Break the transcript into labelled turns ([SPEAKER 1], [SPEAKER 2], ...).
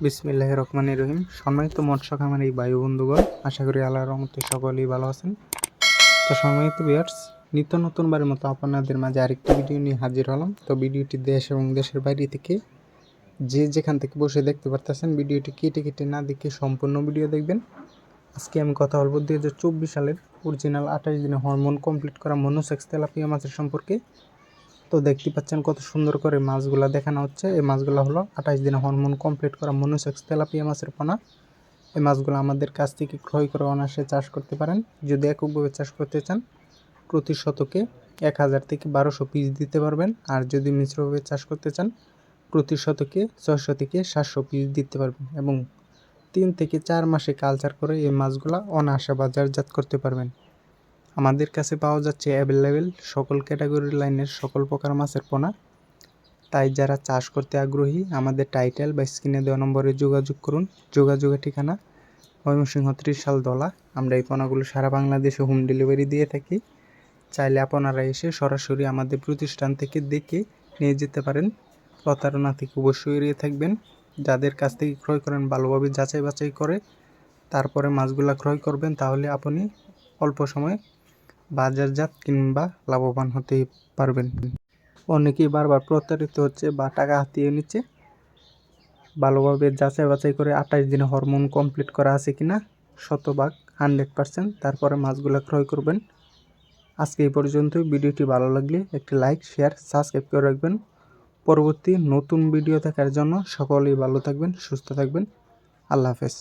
[SPEAKER 1] বিসমিল্লাহির রহমানির রহিম। সম্মানিত মৎস্য খামার এই বায়ু বন্ধুগণ, আশা করি আল্লাহর রহমতে সকলেই ভালো আছেন। তো সম্মানিত ভিউয়ার্স, নিত্য নতুনবারের মতো আপনাদের মাঝে আরেকটি ভিডিও নিয়ে হাজির হলাম। তো ভিডিওটি দেশ এবং দেশের বাইরে থেকে যে যেখান থেকে বসে দেখতে পারতেছেন, ভিডিওটি কেটে কেটে না দেখে সম্পূর্ণ ভিডিও দেখবেন। আজকে আমি কথা বলবো 2024 সালের অরিজিনাল 28 দিনে হরমোন কমপ্লিট করা মনোসেক্স তেলাপিয়া মাছের সম্পর্কে। তো দেখতে পাচ্ছেন কত সুন্দর করে মাছগুলা দেখানো হচ্ছে। এই মাছগুলো হলো 28 দিনে হরমোন কমপ্লিট করা মনোসেক্স তেলাপিয়া মাছের পোনা। এই মাছগুলো আমাদের কাছ থেকে ক্রয় করে অনায়াসে চাষ করতে পারেন। যদি এককভাবে চাষ করতে চান, প্রতি শতকে 1000 থেকে 1200 পিস দিতে পারবেন। আর যদি মিশ্রভাবে চাষ করতে চান, প্রতি শতকে 600 থেকে 700 পিস দিতে পারবেন। এবং 3 থেকে 4 মাসে কালচার করে এই মাছগুলা অনায়াসে বাজারজাত করতে পারবেন। আমাদের কাছে পাওয়া যাচ্ছে অ্যাভেলেবেল সকল ক্যাটাগরির লাইনের সকল প্রকার মাছের পোনা। তাই যারা চাষ করতে আগ্রহী, আমাদের টাইটেল বা স্ক্রিনে দেওয়া নম্বরে যোগাযোগ করুন। যোগাযোগের ঠিকানা ময়মনসিংহ 30 সাল দলা। আমরা এই পোনাগুলো সারা বাংলাদেশে হোম ডেলিভারি দিয়ে থাকি। চাইলে আপনারা এসে সরাসরি আমাদের প্রতিষ্ঠান থেকে দেখে নিয়ে যেতে পারেন। প্রতারণা থেকে অবশ্যই এড়িয়ে থাকবেন। যাদের কাছ থেকে ক্রয় করেন ভালোভাবে যাচাই বাছাই করে তারপরে মাছগুলা ক্রয় করবেন, তাহলে আপনি অল্প সময়ে বাজারজাত কিংবা লাভবান হতে পারবেন। অনেকেই বারবার প্রতারিত হচ্ছে বা টাকা হাতিয়ে নিচ্ছে। ভালোভাবে যাচাই বাছাই করে 28 দিনে হরমোন কমপ্লিট করা আছে কিনা শতভাগ 100%, তারপরে মাছগুলো ক্রয় করবেন। আজকে এই পর্যন্তই। ভিডিওটি ভালো লাগলে একটি লাইক, শেয়ার, সাবস্ক্রাইব করে রাখবেন। পরবর্তী নতুন ভিডিও দেখার জন্য সকলেই ভালো থাকবেন, সুস্থ থাকবেন। আল্লাহ হাফেজ।